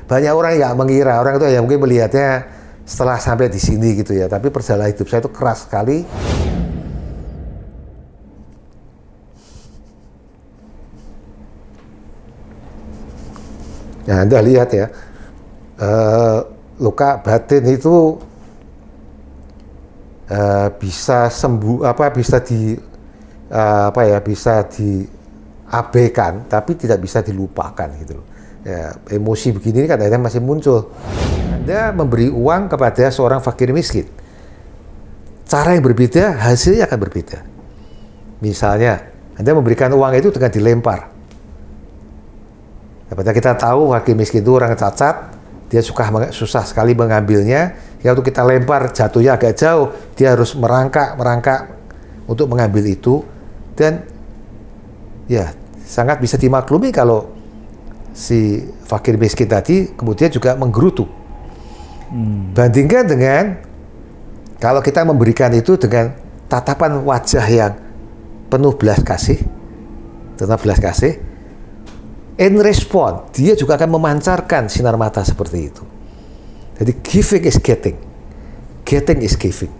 banyak orang yang mengira, orang itu ya mungkin melihatnya setelah sampai di sini gitu ya, tapi perjalanan hidup saya itu keras sekali. Ya, Anda lihat ya, luka batin itu bisa sembuh, bisa diabaikan, tapi tidak bisa dilupakan gitu loh. Ya, emosi begini kadang-kadang masih muncul. Anda memberi uang kepada seorang fakir miskin, cara yang berbeda, hasilnya akan berbeda. Misalnya, Anda memberikan uang itu dengan dilempar. Padahal kita tahu fakir miskin itu orang cacat, dia susah sekali mengambilnya. Ya, waktu kita lempar jatuhnya agak jauh, dia harus merangkak untuk mengambil itu, dan ya sangat bisa dimaklumi kalau si fakir miskin tadi kemudian juga menggerutu. Bandingkan dengan kalau kita memberikan itu dengan tatapan wajah yang penuh belas kasih, in response, dia juga akan memancarkan sinar mata seperti itu. Jadi giving is getting is giving.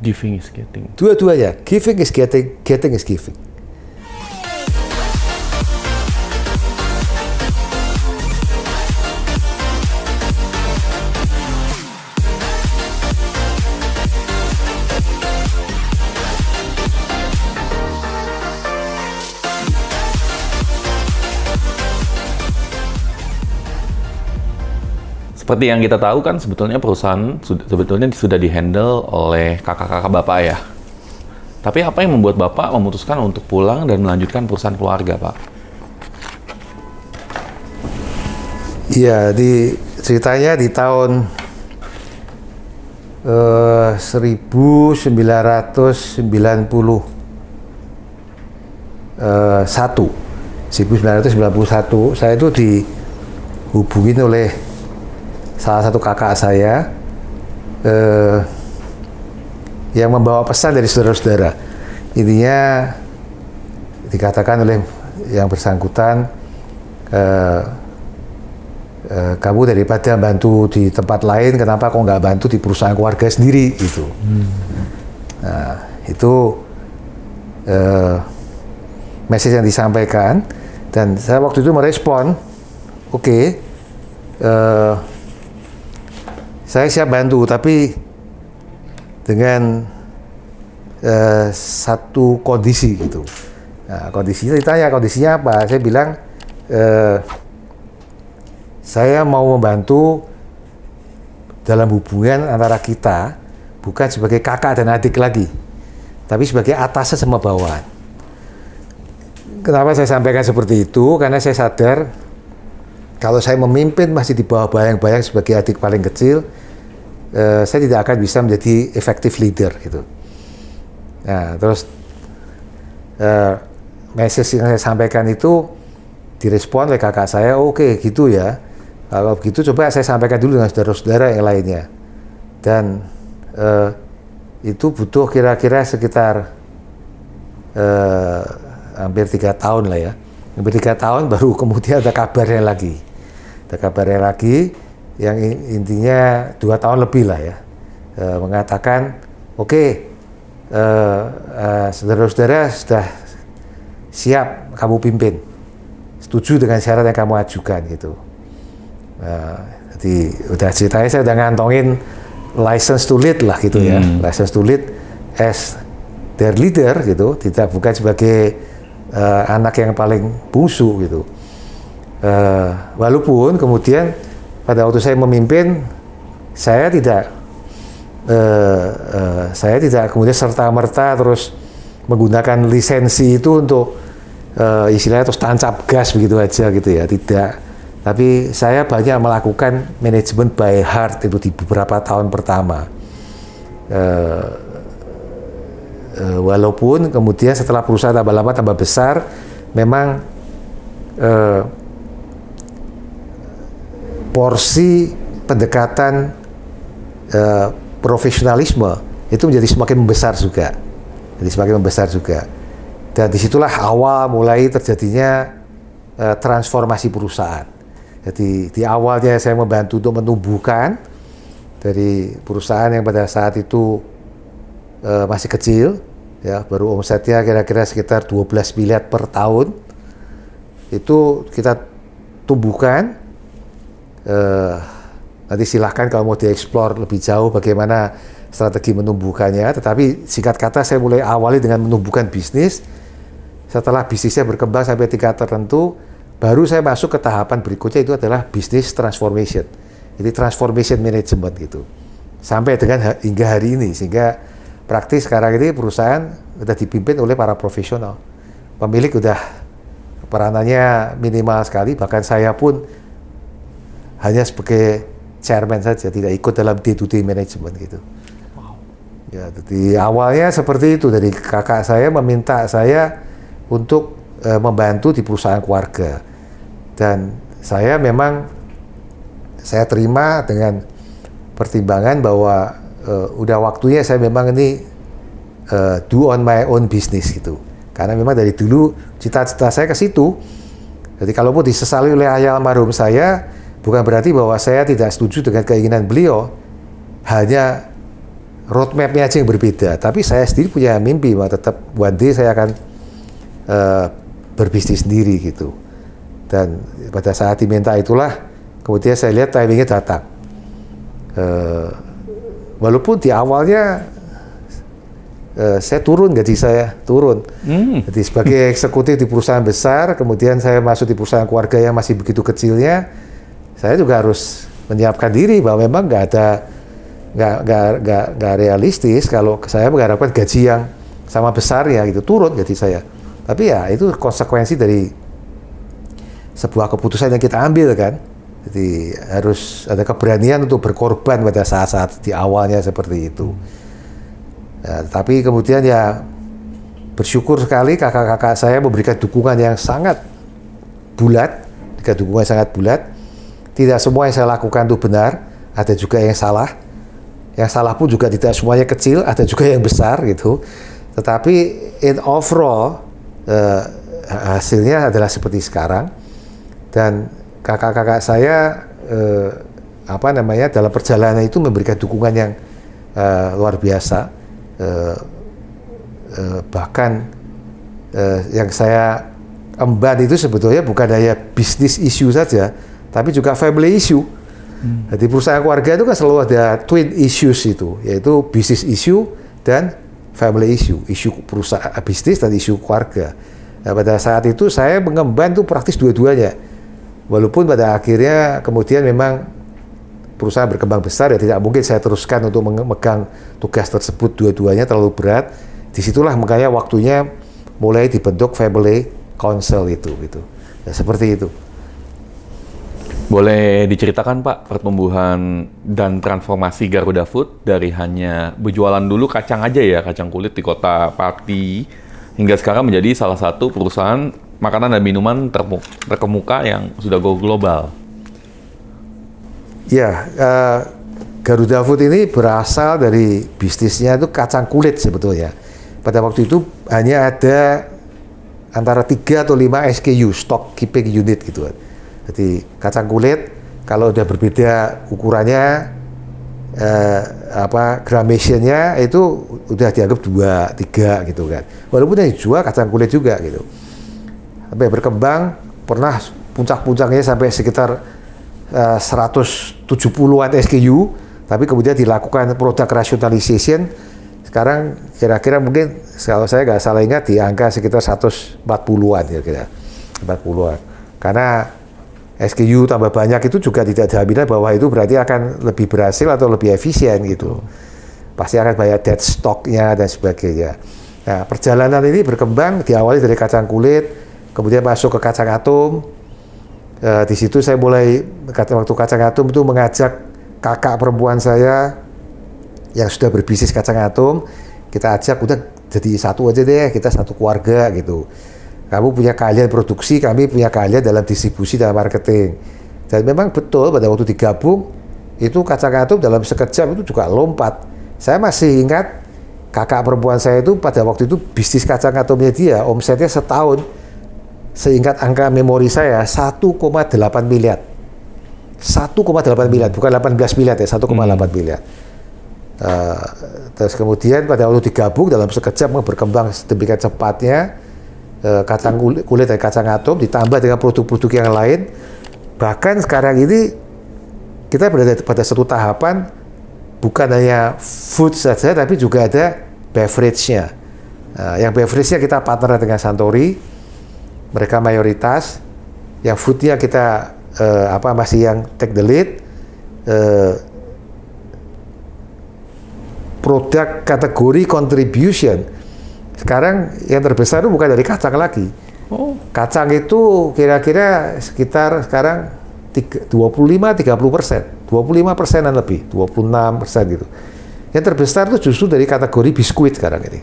Giving is getting. Dua-duanya, giving is getting is giving. Seperti yang kita tahu kan sebetulnya perusahaan sudah dihandle oleh kakak-kakak Bapak ya. Tapi apa yang membuat Bapak memutuskan untuk pulang dan melanjutkan perusahaan keluarga, Pak? Iya, ceritanya di tahun 1991 saya itu dihubungin oleh salah satu kakak saya yang membawa pesan dari saudara-saudara. Intinya dikatakan oleh yang bersangkutan, kamu daripada bantu di tempat lain, kenapa kok nggak bantu di perusahaan keluarga sendiri gitu. Nah, itu message yang disampaikan, dan saya waktu itu merespon, oke, saya siap bantu, tapi dengan satu kondisi gitu. Nah, kondisinya apa? Saya bilang, saya mau membantu dalam hubungan antara kita, bukan sebagai kakak dan adik lagi, tapi sebagai atasan sama bawahan. Kenapa saya sampaikan seperti itu? Karena saya sadar kalau saya memimpin masih di bawah bayang-bayang sebagai adik paling kecil, saya tidak akan bisa menjadi effective leader gitu. Nah, terus message yang saya sampaikan itu direspon oleh kakak saya, oke, gitu ya. Kalau begitu coba saya sampaikan dulu dengan saudara-saudara yang lainnya. Dan itu butuh kira-kira sekitar hampir 3 tahun lah ya. Hampir 3 tahun baru kemudian ada kabarnya lagi. Yang intinya 2 tahun lebih lah ya, mengatakan oke, saudara-saudara sudah siap kamu pimpin, setuju dengan syarat yang kamu ajukan gitu. Jadi udah ceritanya saya udah ngantongin license to lead lah gitu ya, license to lead as their leader gitu, bukan sebagai anak yang paling bungsu gitu. Walaupun kemudian pada waktu saya memimpin, saya tidak kemudian serta-merta terus menggunakan lisensi itu untuk istilahnya terus tancap gas begitu aja gitu ya, tidak. Tapi saya banyak melakukan manajemen by heart itu di beberapa tahun pertama. Walaupun kemudian setelah perusahaan tambah lama tambah besar, memang porsi pendekatan profesionalisme itu menjadi semakin membesar juga. Dan disitulah awal mulai terjadinya transformasi perusahaan. Jadi di awalnya saya membantu untuk menumbuhkan dari perusahaan yang pada saat itu masih kecil, ya, baru omsetnya kira-kira sekitar 12 miliar per tahun. Itu kita tumbuhkan. Nanti silahkan kalau mau dieksplor lebih jauh bagaimana strategi menumbuhkannya. Tetapi singkat kata saya mulai awali dengan menumbuhkan bisnis. Setelah bisnisnya berkembang sampai tingkat tertentu, baru saya masuk ke tahapan berikutnya, itu adalah bisnis transformation. Jadi transformation management gitu. Sampai dengan hingga hari ini, sehingga praktis sekarang ini perusahaan sudah dipimpin oleh para profesional. Pemilik udah peranannya minimal sekali, bahkan saya pun hanya sebagai chairman saja, tidak ikut dalam day-to-day management gitu. Wow. Ya, jadi awalnya seperti itu, dari kakak saya meminta saya untuk membantu di perusahaan keluarga, dan saya memang saya terima dengan pertimbangan bahwa udah waktunya saya memang ini do on my own business gitu, karena memang dari dulu cita-cita saya ke situ. Jadi kalaupun disesali oleh ayah almarhum saya, bukan berarti bahwa saya tidak setuju dengan keinginan beliau, hanya roadmap-nya aja yang berbeda. Tapi saya sendiri punya mimpi bahwa tetap one day saya akan berbisnis sendiri gitu. Dan pada saat diminta itulah, kemudian saya lihat timingnya datang. Walaupun di awalnya saya turun, gaji saya turun. Jadi sebagai eksekutif di perusahaan besar, kemudian saya masuk di perusahaan keluarga yang masih begitu kecilnya, saya juga harus menyiapkan diri bahwa memang nggak realistis kalau saya mengharapkan gaji yang sama besarnya gitu, turun gaji saya. Tapi ya itu konsekuensi dari sebuah keputusan yang kita ambil kan. Jadi harus ada keberanian untuk berkorban pada saat-saat di awalnya seperti itu. Ya, tapi kemudian ya bersyukur sekali kakak-kakak saya memberikan dukungan yang sangat bulat, Tidak semua yang saya lakukan itu benar, ada juga yang salah. Yang salah pun juga tidak semuanya kecil, ada juga yang besar gitu. Tetapi in overall hasilnya adalah seperti sekarang. Dan kakak-kakak saya dalam perjalanan itu memberikan dukungan yang luar biasa. Bahkan yang saya emban itu sebetulnya bukan hanya bisnis issue saja, tapi juga family issue. Jadi perusahaan keluarga itu kan selalu ada twin issues itu, yaitu business issue dan family issue, isu perusahaan bisnis dan isu keluarga. Nah, pada saat itu saya mengemban itu praktis dua-duanya. Walaupun pada akhirnya kemudian memang perusahaan berkembang besar, ya tidak mungkin saya teruskan untuk memegang tugas tersebut dua-duanya, terlalu berat. Disitulah makanya waktunya mulai dibentuk family council itu gitu. Ya, seperti itu. Boleh diceritakan Pak pertumbuhan dan transformasi Garuda Food dari hanya berjualan dulu kacang aja ya, kacang kulit di kota Pati, hingga sekarang menjadi salah satu perusahaan makanan dan minuman terkemuka yang sudah go global. Ya, Garuda Food ini berasal dari bisnisnya itu kacang kulit sebetulnya. Pada waktu itu hanya ada antara 3 atau 5 SKU, stock keeping unit gitu kan. Jadi kacang kulit kalau udah berbeda ukurannya, grammationnya itu udah dianggap 2, 3 gitu kan. Walaupun yang dijual kacang kulit juga gitu. Sampai berkembang, pernah puncak-puncaknya sampai sekitar 170-an SKU, tapi kemudian dilakukan product rationalization. Sekarang kira-kira mungkin kalau saya nggak salah ingat di angka sekitar 140-an kira-kira, 40-an. Karena SKU tambah banyak itu juga tidak jaminan bahwa itu berarti akan lebih berhasil atau lebih efisien gitu. Pasti akan banyak dead stock-nya dan sebagainya. Nah, perjalanan ini berkembang diawali dari kacang kulit, kemudian masuk ke kacang atom. Di situ saya mulai waktu kacang atom itu mengajak kakak perempuan saya yang sudah berbisnis kacang atom, kita ajak udah jadi satu aja deh, kita satu keluarga gitu. Kamu punya keahlian produksi, kami punya keahlian dalam distribusi dan marketing. Dan memang betul pada waktu digabung itu kacang atom dalam sekejap itu juga lompat. Saya masih ingat kakak perempuan saya itu pada waktu itu bisnis kacang atomnya dia omsetnya setahun, seingat angka memori saya 1,8 miliar. 1,8 miliar, bukan 18 miliar ya, 1,8 miliar. Terus kemudian pada waktu digabung dalam sekejap berkembang sedemikian cepatnya, kacang kulit dan kacang atom ditambah dengan produk-produk yang lain. Bahkan sekarang ini kita berada pada satu tahapan bukan hanya food saja, tapi juga ada beverage-nya. Yang beverage-nya kita partner dengan Suntory, mereka mayoritas. Yang food-nya kita masih yang take the lead. Produk kategori contribution sekarang yang terbesar itu bukan dari kacang lagi. Kacang itu kira-kira sekitar sekarang 25-30%, 25%-an lebih, 26% gitu. Yang terbesar itu justru dari kategori biskuit sekarang ini.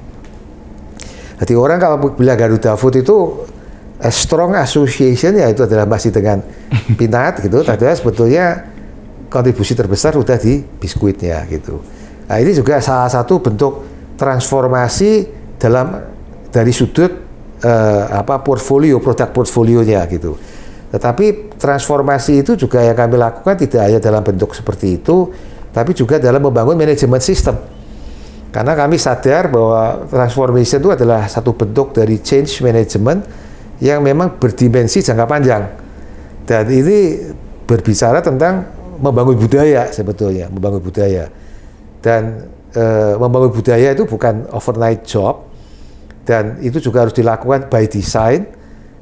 Jadi orang kalau bilang Garuda Food itu a strong association, ya itu adalah masih dengan peanut gitu, tapi sebetulnya kontribusi terbesar sudah di biskuitnya gitu. Nah, ini juga salah satu bentuk transformasi dari sudut portfolio, produk portfolionya gitu. Tetapi transformasi itu juga yang kami lakukan tidak hanya dalam bentuk seperti itu, tapi juga dalam membangun manajemen sistem. Karena kami sadar bahwa transformation itu adalah satu bentuk dari change management yang memang berdimensi jangka panjang. Dan ini berbicara tentang membangun budaya sebetulnya, membangun budaya. Dan membangun budaya itu bukan overnight job, dan itu juga harus dilakukan by design,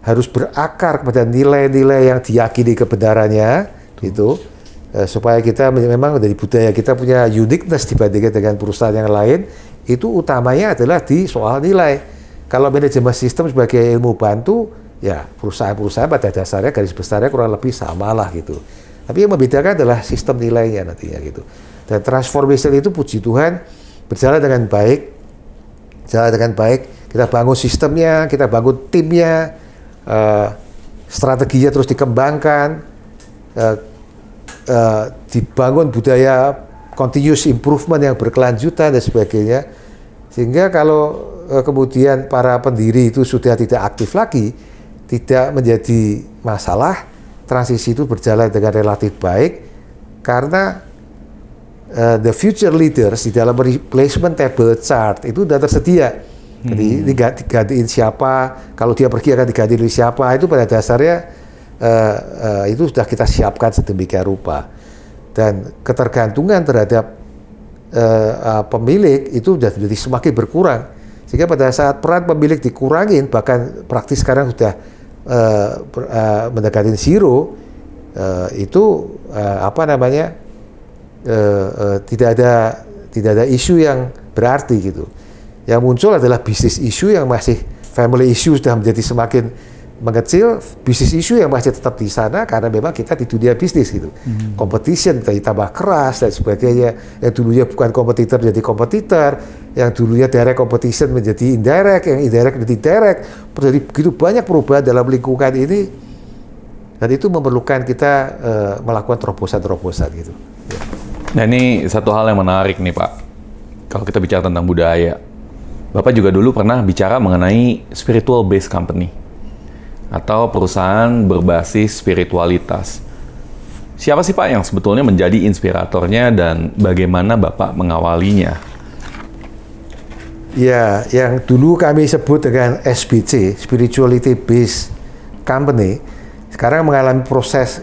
harus berakar kepada nilai-nilai yang diyakini kebenarannya, gitu, supaya kita memang dari budaya kita punya uniqueness dibandingkan dengan perusahaan yang lain. Itu utamanya adalah di soal nilai. Kalau manajemen sistem sebagai ilmu bantu, ya perusahaan-perusahaan pada dasarnya garis besarnya kurang lebih sama lah gitu. Tapi yang membedakan adalah sistem nilainya nantinya gitu. Dan transformation itu puji Tuhan berjalan dengan baik, kita bangun sistemnya, kita bangun timnya, strateginya terus dikembangkan, dibangun budaya continuous improvement yang berkelanjutan dan sebagainya, sehingga kalau kemudian para pendiri itu sudah tidak aktif lagi, tidak menjadi masalah, transisi itu berjalan dengan relatif baik, karena the future leaders di dalam replacement table chart itu sudah tersedia. Jadi digantiin siapa, kalau dia pergi akan digantiin siapa, itu pada dasarnya itu sudah kita siapkan sedemikian rupa. Dan ketergantungan terhadap pemilik itu sudah jadi semakin berkurang. Sehingga pada saat peran pemilik dikurangin, bahkan praktis sekarang sudah mendekatin zero, itu tidak ada isu yang berarti gitu. Yang muncul adalah bisnis isu yang masih, family issue sudah menjadi semakin mengecil, bisnis isu yang masih tetap di sana karena memang kita di dunia bisnis gitu. Competition ditambah keras dan sebagainya. Yang dulunya bukan kompetitor jadi kompetitor, yang dulunya direct competition menjadi indirect, yang indirect menjadi direct. Jadi begitu banyak perubahan dalam lingkungan ini, dan itu memerlukan kita melakukan terobosan-terobosan gitu. Nah, ini satu hal yang menarik nih Pak. Kalau kita bicara tentang budaya, Bapak juga dulu pernah bicara mengenai spiritual based company atau perusahaan berbasis spiritualitas. Siapa sih Pak yang sebetulnya menjadi inspiratornya dan bagaimana Bapak mengawalinya? Ya, yang dulu kami sebut dengan SBC, Spirituality Based Company, sekarang mengalami proses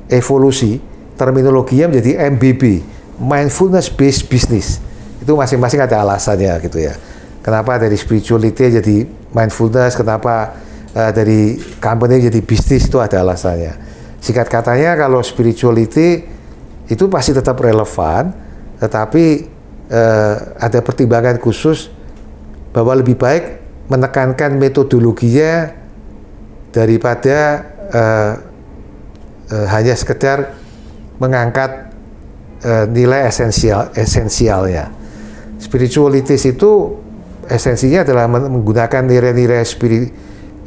evolusi, terminologinya menjadi MBB, Mindfulness Based Business. Itu masing-masing ada alasannya gitu ya. Kenapa dari spirituality jadi mindfulness, kenapa dari company jadi bisnis, itu ada alasannya. Singkat katanya, kalau spirituality itu pasti tetap relevan, tetapi ada pertimbangan khusus bahwa lebih baik menekankan metodologinya daripada hanya sekedar mengangkat nilai esensialnya. Spiritualities itu esensinya adalah menggunakan nilai-nilai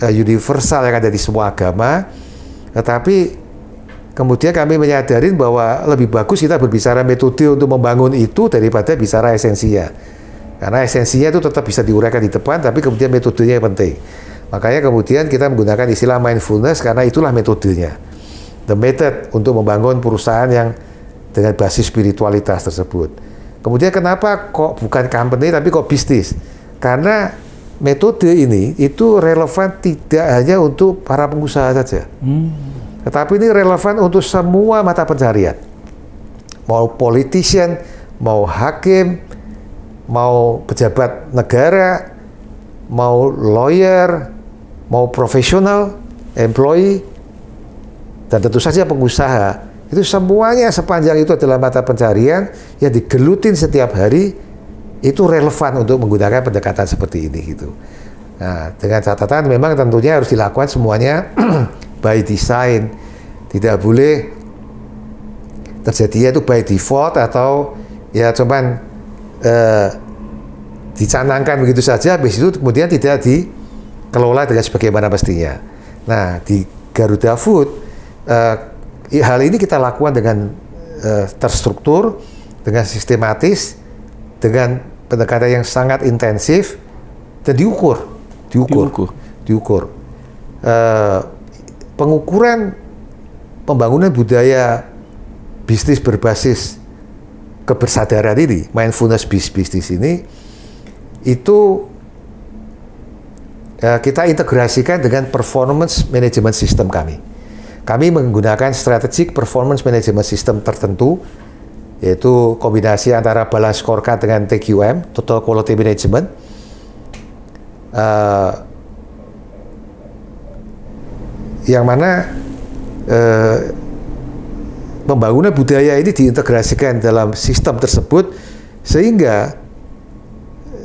universal yang ada di semua agama, tetapi kemudian kami menyadari bahwa lebih bagus kita berbicara metode untuk membangun itu daripada bicara esensinya. Karena esensinya itu tetap bisa diuraikan di depan, tapi kemudian metodenya yang penting. Makanya kemudian kita menggunakan istilah mindfulness karena itulah metodenya. the method untuk membangun perusahaan yang dengan basis spiritualitas tersebut. Kemudian kenapa kok bukan company tapi kok bisnis? Karena metode ini itu relevan tidak hanya untuk para pengusaha saja, tetapi ini relevan untuk semua mata pencarian. Mau politician, mau hakim, mau pejabat negara, mau lawyer, mau profesional, employee, dan tentu saja pengusaha. Itu semuanya sepanjang itu adalah mata pencarian yang digelutin setiap hari, itu relevan untuk menggunakan pendekatan seperti ini gitu. Nah, dengan catatan memang tentunya harus dilakukan semuanya by design. Tidak boleh terjadinya itu by default atau ya cuman dicanangkan begitu saja, habis itu kemudian tidak dikelola dengan sebagaimana mestinya. Nah, di Garuda Food hal ini kita lakukan dengan terstruktur, dengan sistematis, dengan pendekatan yang sangat intensif dan diukur. Pengukuran pembangunan budaya bisnis berbasis kebersadaran ini, mindfulness business ini, itu kita integrasikan dengan performance management system kami. Kami menggunakan strategic performance management system tertentu, yaitu kombinasi antara balance scorecard dengan TQM, total quality management. Yang mana pembangunan budaya ini diintegrasikan dalam sistem tersebut sehingga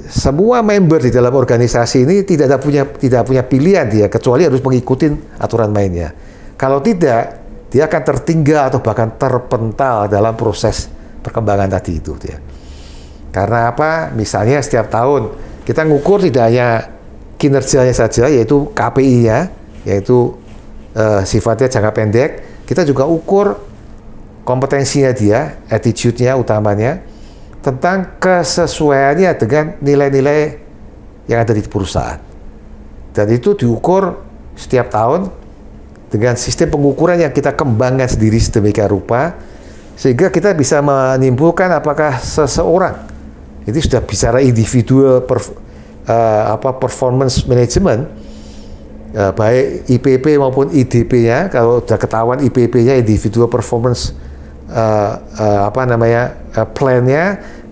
semua member di dalam organisasi ini tidak punya pilihan dia kecuali harus mengikuti aturan mainnya. Kalau tidak, dia akan tertinggal atau bahkan terpental dalam proses perkembangan tadi itu dia. Karena apa? Misalnya setiap tahun kita ngukur tidak hanya kinerjanya saja, yaitu KPI-nya, yaitu sifatnya jangka pendek. Kita juga ukur kompetensinya dia, attitude-nya utamanya, tentang kesesuaiannya dengan nilai-nilai yang ada di perusahaan. Dan itu diukur setiap tahun dengan sistem pengukuran yang kita kembangkan sendiri sedemikian rupa, sehingga kita bisa menimbulkan apakah seseorang itu sudah bicara individual performance management, baik IPP maupun IDP-nya. Kalau sudah ketahuan IPP-nya, individual performance plan-nya,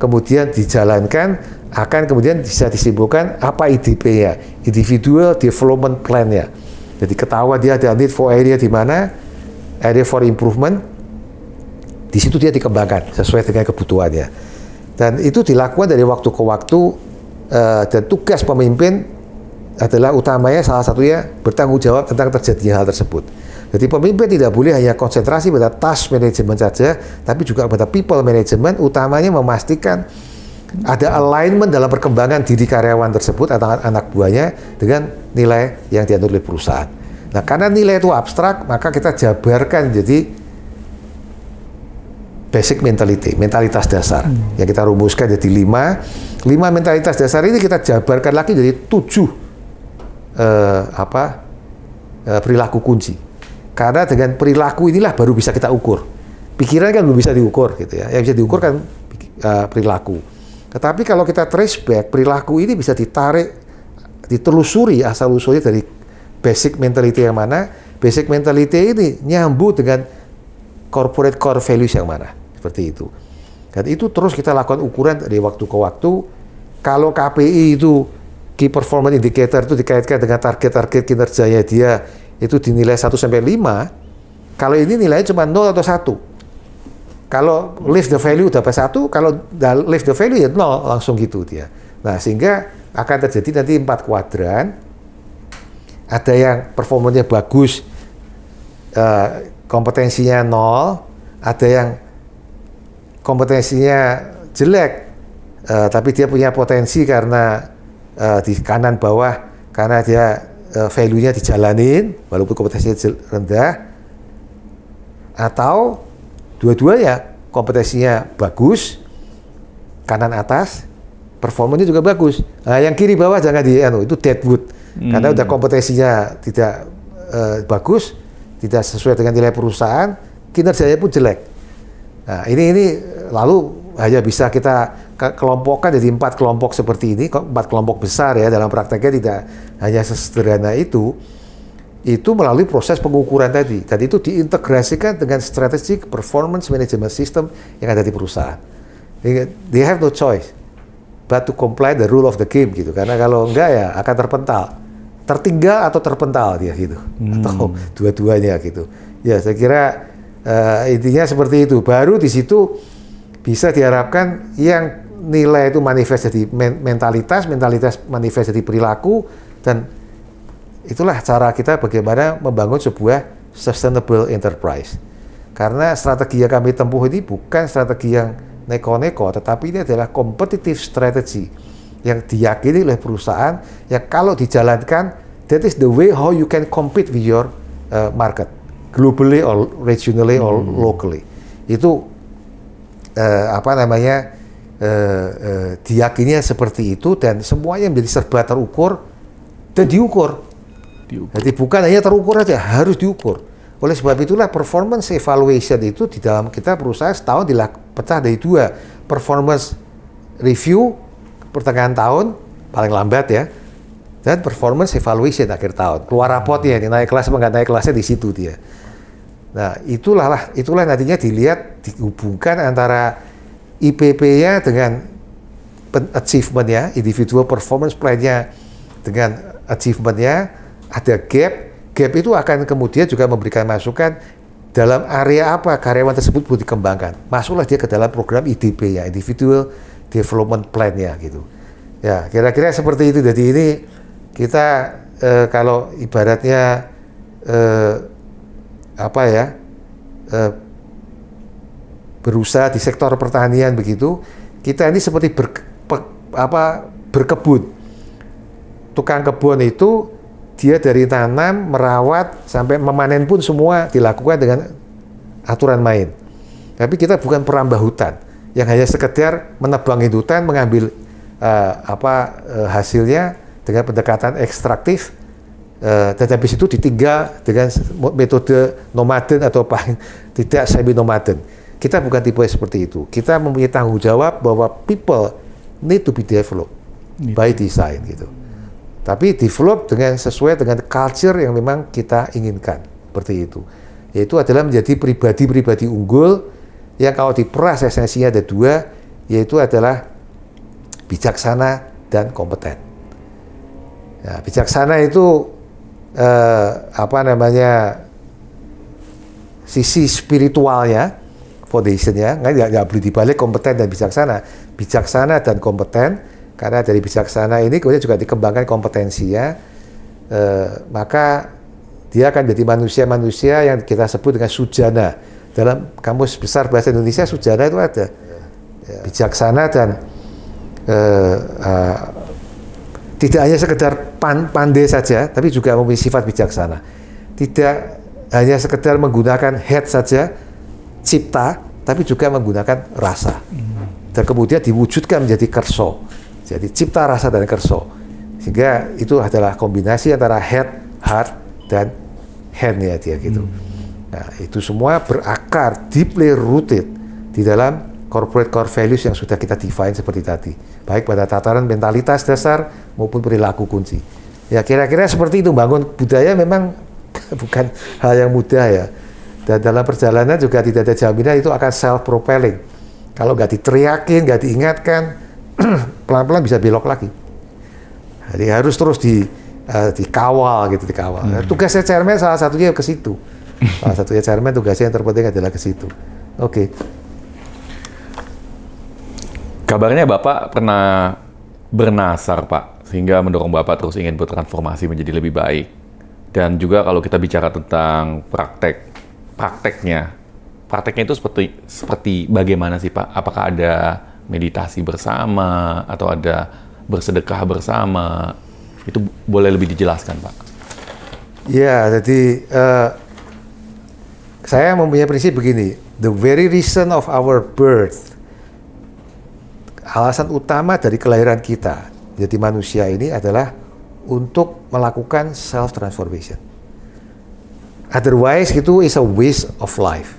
kemudian dijalankan, akan kemudian bisa disimpulkan apa IDP-nya, individual development plan-nya. Jadi ketahuan dia ada need for area di mana, area for improvement, di situ dia dikembangkan sesuai dengan kebutuhannya. Dan itu dilakukan dari waktu ke waktu, dan tugas pemimpin adalah utamanya salah satunya bertanggung jawab tentang terjadinya hal tersebut. Jadi pemimpin tidak boleh hanya konsentrasi pada task management saja, tapi juga pada people management, utamanya memastikan ada alignment dalam perkembangan diri karyawan tersebut atau anak buahnya dengan nilai yang dianut oleh perusahaan. Nah, karena nilai itu abstrak, maka kita jabarkan jadi basic mentality, mentalitas dasar yang kita rumuskan jadi 5 mentalitas dasar ini kita jabarkan lagi jadi 7 perilaku kunci. Karena dengan perilaku inilah baru bisa kita ukur. Pikiran kan belum bisa diukur gitu ya. Yang bisa diukur kan perilaku. Tetapi kalau kita trace back, perilaku ini bisa ditelusuri asal-usulnya dari basic mentality yang mana. Basic mentality ini nyambung dengan corporate core values yang mana. Seperti itu. Dan itu terus kita lakukan ukuran dari waktu ke waktu. Kalau KPI itu, Key Performance Indicator, itu dikaitkan dengan target-target kinerjanya dia, itu dinilai 1 sampai 5. Kalau ini nilainya cuma 0 atau 1. Kalau lift the value dapat 1, kalau lift the value ya 0, langsung gitu dia. Nah, sehingga akan terjadi nanti 4 kuadran. Ada yang performanya bagus, kompetensinya 0, ada yang kompetensinya jelek, tapi dia punya potensi karena di kanan bawah, karena dia value-nya dijalanin, walaupun kompetensinya rendah, atau dua-duanya kompetensinya bagus, kanan atas, performanya juga bagus. Nah, yang kiri bawah jangan itu deadwood. Karena udah kompetensinya tidak bagus, tidak sesuai dengan nilai perusahaan, kinerjanya pun jelek. Nah, ini lalu hanya bisa kita kelompokkan jadi 4 kelompok seperti ini, 4 kelompok besar ya, dalam prakteknya tidak hanya sesederhana itu melalui proses pengukuran tadi, dan itu diintegrasikan dengan strategic performance management system yang ada di perusahaan. They have no choice but to comply the rule of the game gitu, karena kalau enggak ya akan tertinggal atau terpental dia gitu, atau dua-duanya gitu. Ya saya kira intinya seperti itu. Baru di situ bisa diharapkan yang nilai itu manifest jadi mentalitas manifest jadi perilaku, dan itulah cara kita bagaimana membangun sebuah sustainable enterprise. Karena strategi yang kami tempuh ini bukan strategi yang neko-neko, tetapi ini adalah competitive strategy yang diyakini oleh perusahaan yang kalau dijalankan, that is the way how you can compete with your market, globally or regionally or locally. Itu diyakininya seperti itu, dan semuanya menjadi serba terukur dan diukur. Jadi bukan hanya terukur aja, harus diukur. Oleh sebab itulah performance evaluation itu di dalam kita perusahaan setahun pecah dari 2, performance review pertengahan tahun paling lambat ya, dan performance evaluation akhir tahun. Keluar raportnya, naik kelas apa nggak naik kelasnya di situ dia. Nah itulah nantinya dilihat, dihubungkan antara IPP-nya dengan achievement-nya, individual performance plan-nya dengan achievement-nya. Ada gap itu akan kemudian juga memberikan masukan dalam area apa karyawan tersebut perlu dikembangkan. Masuklah dia ke dalam program IDP ya, Individual Development Plan-nya gitu. Ya, kira-kira seperti itu. Jadi ini kita kalau ibaratnya berusaha di sektor pertanian begitu, kita ini seperti berkebun. Tukang kebun itu dia dari tanam, merawat, sampai memanen pun semua dilakukan dengan aturan main. Tapi kita bukan perambah hutan yang hanya sekedar menebang hutan, mengambil hasilnya dengan pendekatan ekstraktif, dan habis itu ditinggal dengan metode nomaden atau paling tidak semi nomaden. Kita bukan tipe seperti itu. Kita mempunyai tanggung jawab bahwa people need to be developed by design gitu. Tapi develop sesuai dengan culture yang memang kita inginkan, seperti itu. Yaitu adalah menjadi pribadi-pribadi unggul yang kalau diperas esensinya ada 2, yaitu adalah bijaksana dan kompeten. Nah, bijaksana itu sisi spiritualnya, foundationnya, nggak boleh dibalik kompeten dan bijaksana. Bijaksana dan kompeten. Karena dari bijaksana ini kemudian juga dikembangkan kompetensinya, maka dia akan menjadi manusia-manusia yang kita sebut dengan sujana. Dalam kamus besar bahasa Indonesia, sujana itu ada. Bijaksana dan tidak hanya sekedar pandai saja, tapi juga memiliki sifat bijaksana. Tidak hanya sekedar menggunakan head saja, cipta, tapi juga menggunakan rasa. Dan kemudian diwujudkan menjadi kerso. Jadi cipta, rasa, dan kerso. Sehingga itu adalah kombinasi antara head, heart, dan hand ya dia gitu. Nah itu semua berakar, deeply rooted di dalam corporate core values yang sudah kita define seperti tadi. Baik pada tataran mentalitas dasar maupun perilaku kunci. Ya kira-kira seperti itu. Bangun budaya memang bukan hal yang mudah ya. Dan dalam perjalanan juga tidak ada jaminan itu akan self-propelling. Kalau nggak diteriakin, nggak diingatkan, pelan-pelan bisa belok lagi. Jadi harus terus dikawal gitu, dikawal. Tugasnya chairman salah satunya ke situ. Salah satunya chairman tugasnya yang terpenting adalah ke situ. Oke. Kabarnya Bapak pernah bernasar, Pak, sehingga mendorong Bapak terus ingin bertransformasi menjadi lebih baik. Dan juga kalau kita bicara tentang prakteknya itu seperti bagaimana sih, Pak? Apakah ada meditasi bersama atau ada bersedekah bersama? Itu boleh lebih dijelaskan, Pak? Ya, jadi saya mempunyai prinsip begini. The very reason of our birth, alasan utama dari kelahiran kita jadi manusia ini adalah untuk melakukan self transformation. Otherwise itu is a waste of life.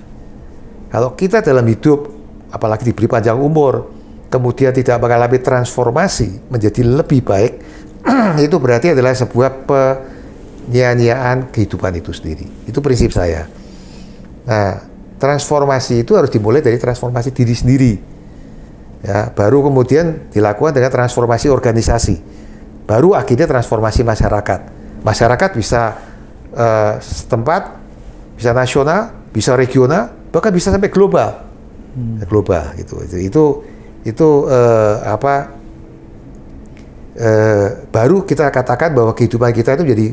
Kalau kita dalam hidup, apalagi diberi panjang umur, kemudian tidak mengalami transformasi menjadi lebih baik, itu berarti adalah sebuah penyia-nyiaan kehidupan itu sendiri. Itu prinsip saya. Nah, transformasi itu harus dimulai dari transformasi diri sendiri. Ya, baru kemudian dilakukan dengan transformasi organisasi. Baru akhirnya transformasi masyarakat. Masyarakat bisa setempat, bisa nasional, bisa regional, bahkan bisa sampai global. Global gitu. Baru kita katakan bahwa kehidupan kita itu jadi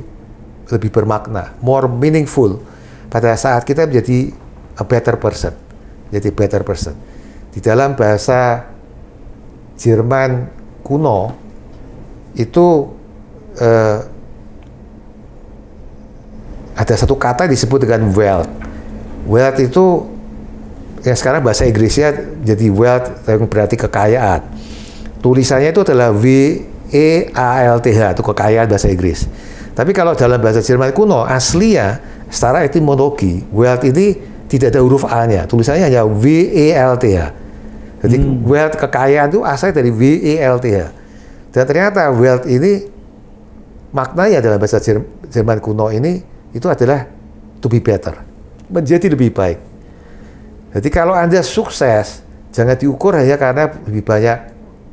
lebih bermakna, more meaningful pada saat kita menjadi a better person. Jadi better person. Di dalam bahasa Jerman kuno itu ada satu kata disebut dengan wealth. Wealth itu yang sekarang bahasa Inggrisnya jadi wealth yang berarti kekayaan. Tulisannya itu adalah W-E-A-L-T-H, itu kekayaan bahasa Inggris. Tapi kalau dalam bahasa Jerman kuno aslinya secara etimologi wealth ini tidak ada huruf A-nya, tulisannya hanya W-E-L-T-H. Jadi wealth kekayaan itu asalnya dari W-E-L-T-H. Dan ternyata wealth ini maknanya dalam bahasa Jerman kuno ini itu adalah to be better, menjadi lebih baik. Jadi kalau Anda sukses, jangan diukur hanya karena lebih banyak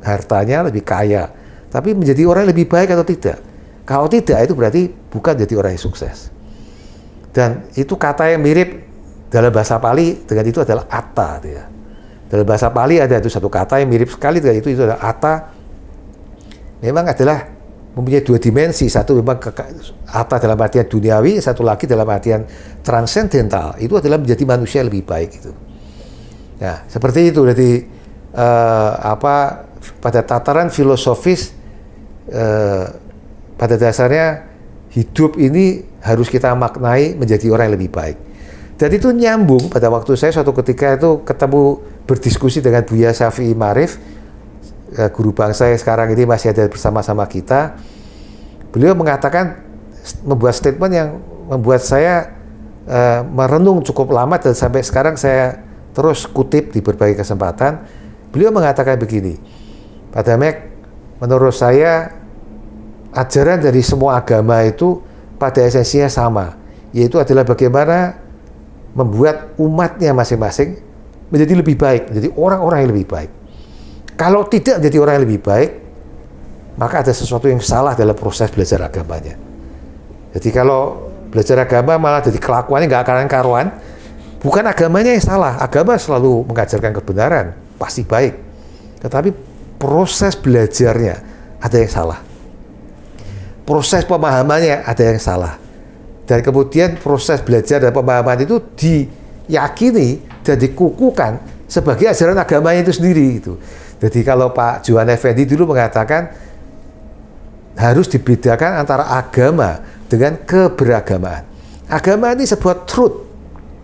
hartanya, lebih kaya, tapi menjadi orang yang lebih baik atau tidak. Kalau tidak, itu berarti bukan jadi orang yang sukses. Dan itu kata yang mirip dalam bahasa Pali dengan itu adalah atta. Ya. Dalam bahasa Pali ada itu satu kata yang mirip sekali dengan itu adalah atta. Memang adalah mempunyai dua dimensi, satu memang atta dalam artian duniawi, satu lagi dalam artian transendental. Itu adalah menjadi manusia yang lebih baik itu. Nah, seperti itu. Jadi pada tataran filosofis pada dasarnya hidup ini harus kita maknai menjadi orang yang lebih baik. Dan itu nyambung pada waktu saya suatu ketika itu ketemu berdiskusi dengan Buya Syafi'i Marif, guru bangsa yang sekarang ini masih ada bersama-sama kita. Beliau mengatakan, membuat statement yang membuat saya merenung cukup lama dan sampai sekarang saya terus kutip di berbagai kesempatan. Beliau mengatakan begini, Pak Damek, menurut saya ajaran dari semua agama itu pada esensinya sama, yaitu adalah bagaimana membuat umatnya masing-masing menjadi lebih baik, menjadi orang-orang yang lebih baik. Kalau tidak menjadi orang yang lebih baik, maka ada sesuatu yang salah dalam proses belajar agamanya. Jadi kalau belajar agama malah jadi kelakuannya nggak karuan-karuan, bukan agamanya yang salah. Agama selalu mengajarkan kebenaran, pasti baik. Tetapi proses belajarnya ada yang salah. Proses pemahamannya ada yang salah. Dan kemudian proses belajar dan pemahaman itu diyakini dan dikukuhkan sebagai ajaran agamanya itu sendiri itu. Jadi kalau Pak Johan Effendi dulu mengatakan harus dibedakan antara agama dengan keberagamaan. Agama ini sebuah truth,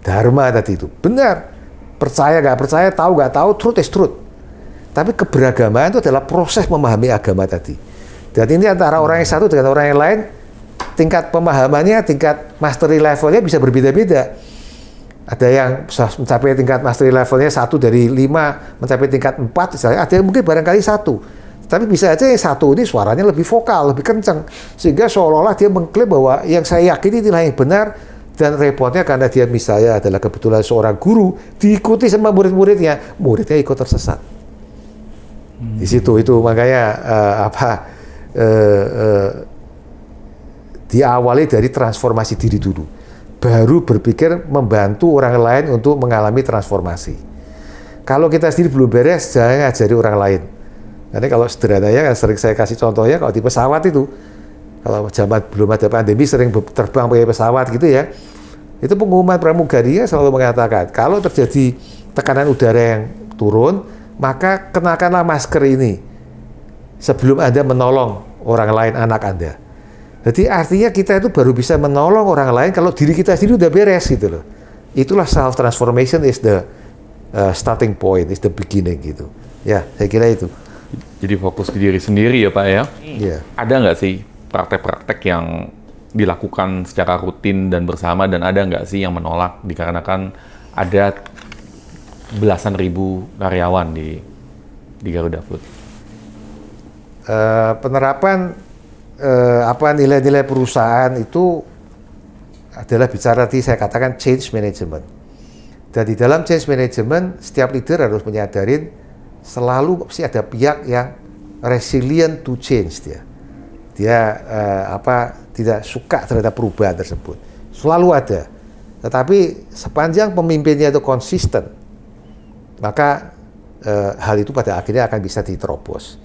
dharma tadi itu. Benar, percaya nggak percaya, tahu nggak tahu, truth is truth. Tapi keberagamaan itu adalah proses memahami agama tadi. Dan ini antara orang yang satu dengan orang yang lain, tingkat pemahamannya, tingkat mastery levelnya bisa berbeda-beda. Ada yang mencapai tingkat mastery levelnya 1 dari 5, mencapai tingkat 4, misalnya. Ada yang mungkin barangkali 1. Tapi bisa aja yang 1 ini suaranya lebih vokal, lebih kencang. Sehingga seolah-olah dia mengklaim bahwa yang saya yakini inilah yang benar. Dan repotnya karena dia misalnya adalah kebetulan seorang guru, diikuti sama murid-muridnya, muridnya ikut tersesat. Di situ itu makanya diawali dari transformasi diri dulu. Baru berpikir membantu orang lain untuk mengalami transformasi. Kalau kita sendiri belum beres, jangan ngajari orang lain. Karena kalau sederhananya, sering saya kasih contohnya, kalau di pesawat itu, kalau zaman belum ada pandemi, sering terbang pakai pesawat gitu ya, itu pengumuman pramugarinya selalu mengatakan, kalau terjadi tekanan udara yang turun, maka kenakanlah masker ini sebelum Anda menolong orang lain, anak Anda. Jadi artinya kita itu baru bisa menolong orang lain kalau diri kita sendiri udah beres gitu loh. Itulah self transformation is the starting point, is the beginning gitu. Ya, saya kira itu. Jadi fokus ke diri sendiri ya Pak ya. Iya. Ada nggak sih praktek-praktek yang dilakukan secara rutin dan bersama, dan ada nggak sih yang menolak dikarenakan ada belasan ribu karyawan di Garuda Food? Penerapan nilai-nilai perusahaan itu adalah bicara tadi saya katakan change management. Dan di dalam change management, setiap leader harus menyadarin selalu pasti ada pihak yang resilient to change dia. Dia tidak suka terhadap perubahan tersebut. Selalu ada. Tetapi sepanjang pemimpinnya itu konsisten, maka hal itu pada akhirnya akan bisa diterobos.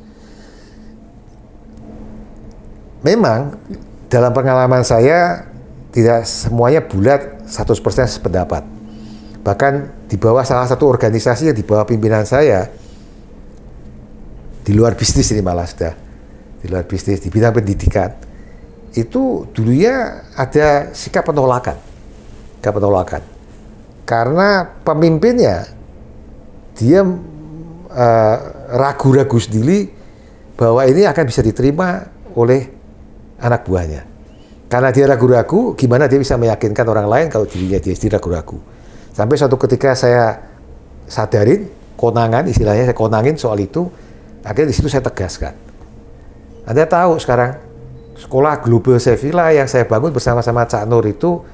Memang dalam pengalaman saya tidak semuanya bulat 100% sependapat. Bahkan di bawah salah satu organisasi yang di bawah pimpinan saya, di luar bisnis ini malah sudah, di luar bisnis, di bidang pendidikan, itu dulunya ada sikap penolakan. Karena pemimpinnya, dia ragu-ragu sendiri bahwa ini akan bisa diterima oleh anak buahnya. Karena dia ragu-ragu, gimana dia bisa meyakinkan orang lain kalau dirinya dia sendiri ragu-ragu. Sampai suatu ketika saya sadarin, istilahnya saya konangin soal itu, akhirnya di situ saya tegaskan. Anda tahu sekarang, sekolah Global Sevilla yang saya bangun bersama-sama Cak Nur itu,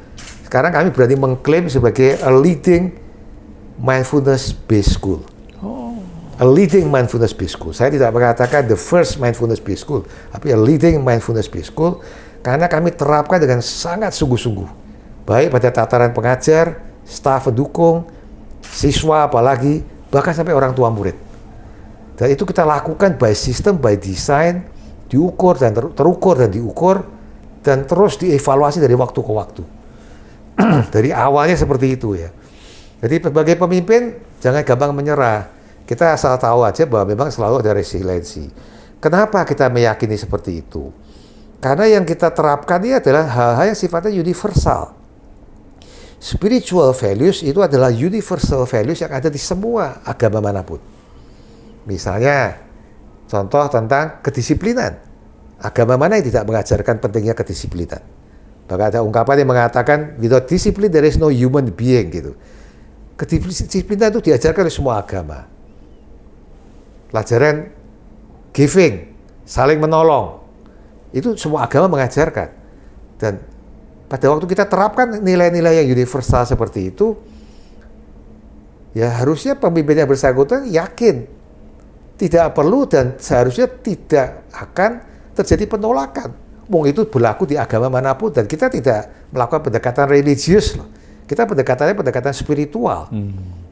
sekarang kami berani mengklaim sebagai a leading mindfulness-based school. A leading mindfulness-based school. Saya tidak mengatakan the first mindfulness-based school, tapi a leading mindfulness-based school, karena kami terapkan dengan sangat sungguh-sungguh. Baik pada tataran pengajar, staf pendukung, siswa apalagi, bahkan sampai orang tua murid. Dan itu kita lakukan by system, by design, diukur dan terukur dan diukur, dan terus dievaluasi dari waktu ke waktu. Dari awalnya seperti itu ya. Jadi sebagai pemimpin, jangan gampang menyerah. Kita asal tahu aja bahwa memang selalu ada resiliensi. Kenapa kita meyakini seperti itu? Karena yang kita terapkan ini adalah hal-hal yang sifatnya universal. Spiritual values itu adalah universal values yang ada di semua agama manapun. Misalnya, contoh tentang kedisiplinan. Agama mana yang tidak mengajarkan pentingnya kedisiplinan? Bahkan ada ungkapan yang mengatakan, without discipline there is no human being, gitu. Kedisiplinan itu diajarkan oleh semua agama. Pelajaran giving, saling menolong, itu semua agama mengajarkan. Dan pada waktu kita terapkan nilai-nilai yang universal seperti itu, ya harusnya pemimpin yang bersangkutan yakin tidak perlu dan seharusnya tidak akan terjadi penolakan. Wong itu berlaku di agama manapun, dan kita tidak melakukan pendekatan religius loh. Kita pendekatan spiritual.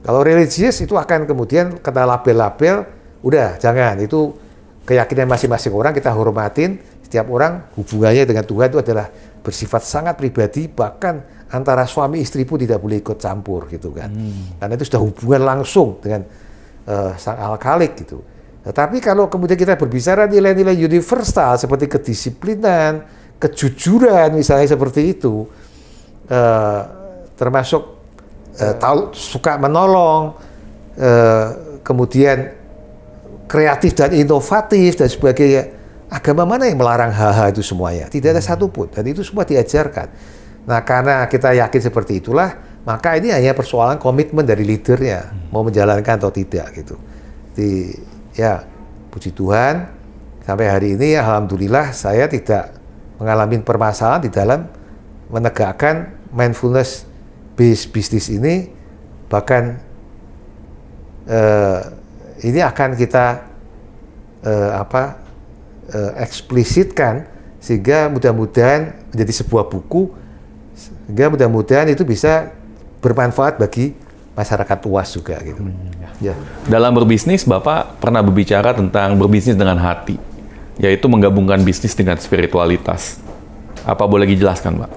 Kalau religius itu akan kemudian kena label-label, udah jangan, itu keyakinan masing-masing orang kita hormatin. Setiap orang hubungannya dengan Tuhan itu adalah bersifat sangat pribadi, bahkan antara suami istri pun tidak boleh ikut campur gitu kan. Karena itu sudah hubungan langsung dengan Sang Al-Khalik gitu. Tetapi kalau kemudian kita berbicara nilai-nilai universal seperti kedisiplinan, kejujuran misalnya seperti itu, termasuk suka menolong, kemudian kreatif dan inovatif dan sebagainya. Agama mana yang melarang hal-hal itu semuanya? Tidak ada satupun, dan itu semua diajarkan. Nah, karena kita yakin seperti itulah, maka ini hanya persoalan komitmen dari leadernya, mau menjalankan atau tidak gitu. Ya, puji Tuhan, sampai hari ini alhamdulillah saya tidak mengalami permasalahan di dalam menegakkan mindfulness based business ini. Bahkan ini akan kita eksplisitkan sehingga mudah-mudahan menjadi sebuah buku, sehingga mudah-mudahan itu bisa bermanfaat bagi masyarakat luas juga gitu. Ya. Dalam berbisnis, Bapak pernah berbicara tentang berbisnis dengan hati, yaitu menggabungkan bisnis dengan spiritualitas. Apa boleh dijelaskan, Pak?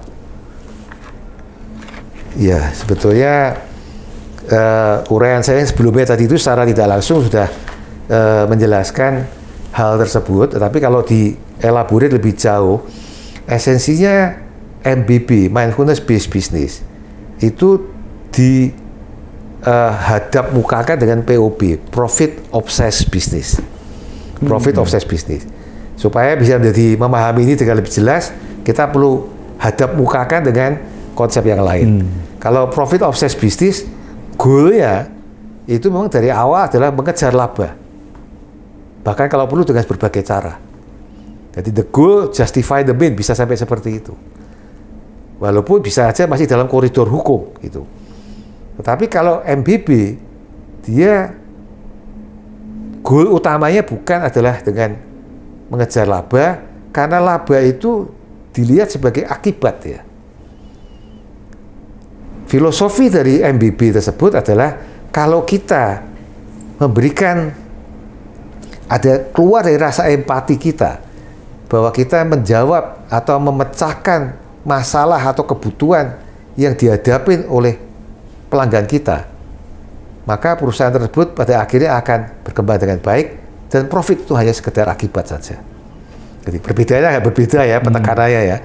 Ya, sebetulnya uraian saya sebelumnya tadi itu secara tidak langsung sudah menjelaskan hal tersebut, tetapi kalau dielaborate lebih jauh, esensinya MBB, Mindfulness Based Business, itu dihadap mukakan dengan POB, Profit Obsessed Business. Profit Obsessed Business. Supaya bisa menjadi memahami ini dengan lebih jelas, kita perlu hadap mukakan dengan konsep yang lain. Kalau profit obsessed business, goalnya itu memang dari awal adalah mengejar laba. Bahkan kalau perlu dengan berbagai cara. Jadi the goal justify the mean, bisa sampai seperti itu. Walaupun bisa aja masih dalam koridor hukum gitu. Tetapi kalau MBB, dia goal utamanya bukan adalah dengan mengejar laba, karena laba itu dilihat sebagai akibat ya. Filosofi dari MBB tersebut adalah kalau kita memberikan, ada keluar dari rasa empati kita, bahwa kita menjawab atau memecahkan masalah atau kebutuhan yang dihadapi oleh pelanggan kita, maka perusahaan tersebut pada akhirnya akan berkembang dengan baik dan profit itu hanya sekedar akibat saja. Jadi berbeda ya penekanannya ya.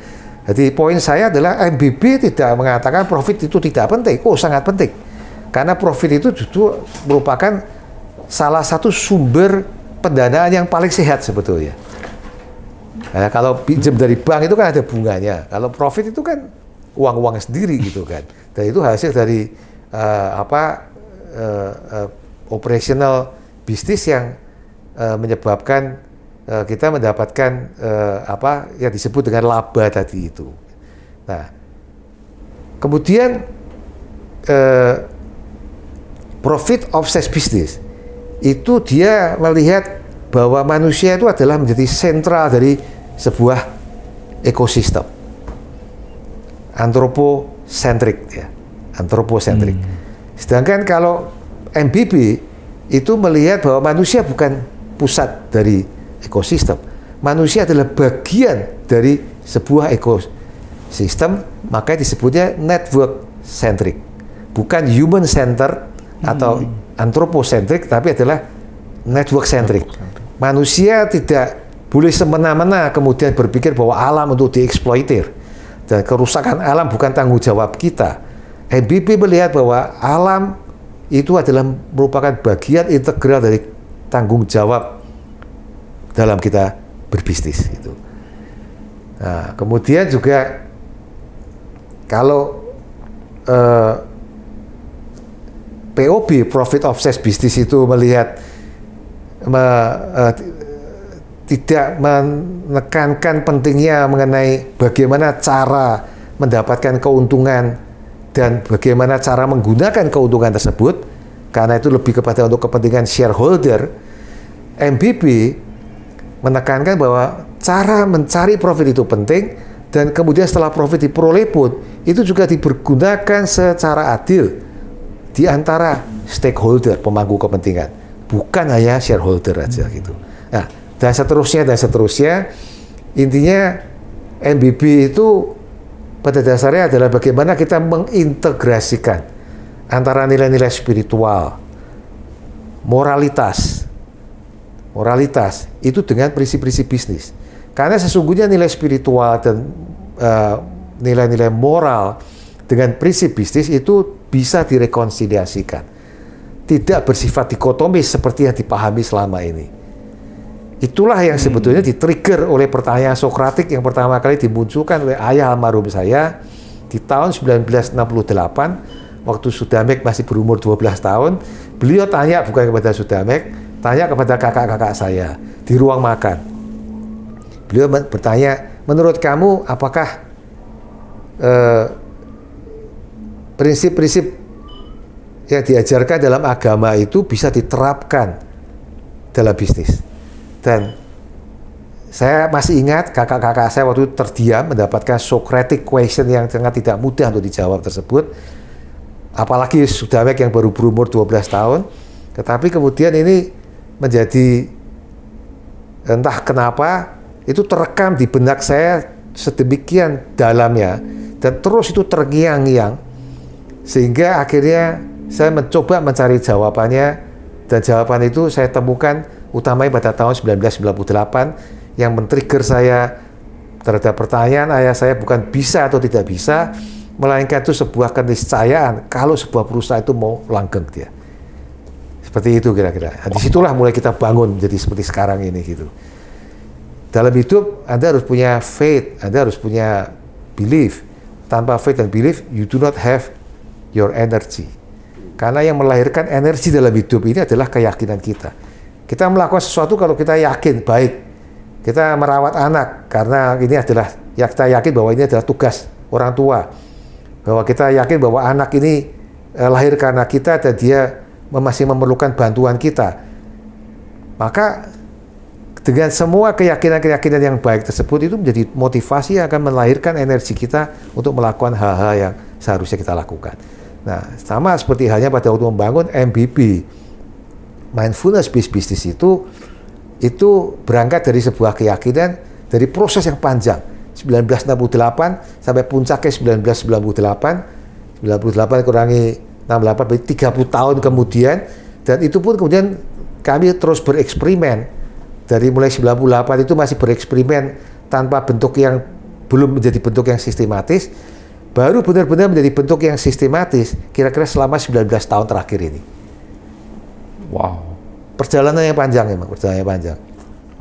Jadi poin saya adalah MBB tidak mengatakan profit itu tidak penting. Oh, sangat penting. Karena profit itu justru merupakan salah satu sumber pendanaan yang paling sehat sebetulnya. Nah, kalau pinjam dari bank itu kan ada bunganya. Kalau profit itu kan uang-uang sendiri gitu kan. Dan itu hasil dari operational bisnis yang menyebabkan kita mendapatkan yang disebut dengan laba tadi itu. Nah, kemudian profit obsessed business itu dia melihat bahwa manusia itu adalah menjadi sentral dari sebuah ekosistem. Anthropocentric ya, anthropocentric. Sedangkan kalau MBB itu melihat bahwa manusia bukan pusat dari ekosistem. Manusia adalah bagian dari sebuah ekosistem, makanya disebutnya network centric. Bukan human center atau anthropocentric, tapi adalah network centric. Manusia tidak boleh semena-mena kemudian berpikir bahwa alam untuk dieksploitir. Dan kerusakan alam bukan tanggung jawab kita. MBB melihat bahwa alam itu adalah merupakan bagian integral dari tanggung jawab dalam kita berbisnis itu. Nah, kemudian juga kalau POB profit obsessed business itu melihat tidak menekankan pentingnya mengenai bagaimana cara mendapatkan keuntungan dan bagaimana cara menggunakan keuntungan tersebut, karena itu lebih kepada untuk kepentingan shareholder. MBB menekankan bahwa cara mencari profit itu penting, dan kemudian setelah profit diperoleh pun itu juga dipergunakan secara adil di antara stakeholder, pemangku kepentingan, bukan hanya shareholder aja gitu. Nah, dan seterusnya. Intinya MBB itu pada dasarnya adalah bagaimana kita mengintegrasikan antara nilai-nilai spiritual, moralitas itu dengan prinsip-prinsip bisnis. Karena sesungguhnya nilai spiritual dan nilai-nilai moral dengan prinsip bisnis itu bisa direkonsiliasikan. Tidak bersifat dikotomis seperti yang dipahami selama ini. Itulah yang sebetulnya di-trigger oleh pertanyaan Sokratik yang pertama kali dimunculkan oleh ayah almarhum saya di tahun 1968, waktu Sudamek masih berumur 12 tahun. Beliau tanya bukan kepada Sudamek, tanya kepada kakak-kakak saya di ruang makan. Beliau bertanya, menurut kamu apakah prinsip-prinsip yang diajarkan dalam agama itu bisa diterapkan dalam bisnis? Dan saya masih ingat kakak-kakak saya waktu itu terdiam mendapatkan Socratic question yang sangat tidak mudah untuk dijawab tersebut. Apalagi Sudamek yang baru berumur 12 tahun. Tetapi kemudian ini menjadi entah kenapa itu terekam di benak saya sedemikian dalamnya dan terus itu terngiang-ngiang sehingga akhirnya saya mencoba mencari jawabannya, dan jawaban itu saya temukan utamanya pada tahun 1998 yang men-trigger saya terhadap pertanyaan ayah saya bukan bisa atau tidak bisa, melainkan itu sebuah keniscayaan kalau sebuah perusahaan itu mau langgeng dia. Seperti itu kira-kira. Nah, disitulah mulai kita bangun jadi seperti sekarang ini gitu. Dalam hidup Anda harus punya faith, Anda harus punya belief. Tanpa faith dan belief, you do not have your energy. Karena yang melahirkan energi dalam hidup ini adalah keyakinan kita. Kita melakukan sesuatu kalau kita yakin baik. Kita merawat anak karena ini adalah kita yakin bahwa ini adalah tugas orang tua. Bahwa kita yakin bahwa anak ini lahir karena kita dan dia masih memerlukan bantuan kita. Maka dengan semua keyakinan-keyakinan yang baik tersebut itu menjadi motivasi yang akan melahirkan energi kita untuk melakukan hal-hal yang seharusnya kita lakukan. Nah, sama seperti halnya pada waktu membangun MBB, Mindfulness Based Business itu berangkat dari sebuah keyakinan, dari proses yang panjang, 1968 sampai puncaknya 1998 kurangi 68 berarti 30 tahun kemudian, dan itu pun kemudian kami terus bereksperimen. Dari mulai 98 itu masih bereksperimen tanpa bentuk yang belum menjadi bentuk yang sistematis, baru benar-benar menjadi bentuk yang sistematis kira-kira selama 19 tahun terakhir ini. Wow. Perjalanan yang panjang memang, perjalanan yang panjang.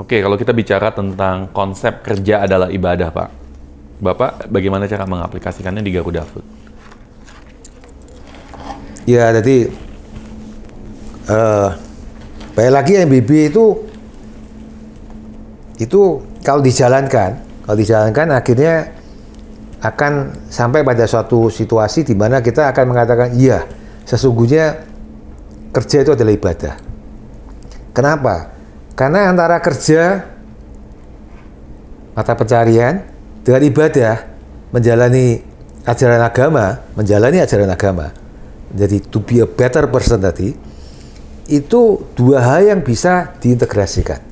Oke, kalau kita bicara tentang konsep kerja adalah ibadah, Pak. Bapak bagaimana cara mengaplikasikannya di Garuda Food? Ya, jadi baik lagi MBB itu kalau dijalankan akhirnya akan sampai pada suatu situasi di mana kita akan mengatakan iya, sesungguhnya kerja itu adalah ibadah. Kenapa? Karena antara kerja mata pencarian dengan ibadah menjalani ajaran agama, jadi to be a better person tadi, itu dua hal yang bisa diintegrasikan.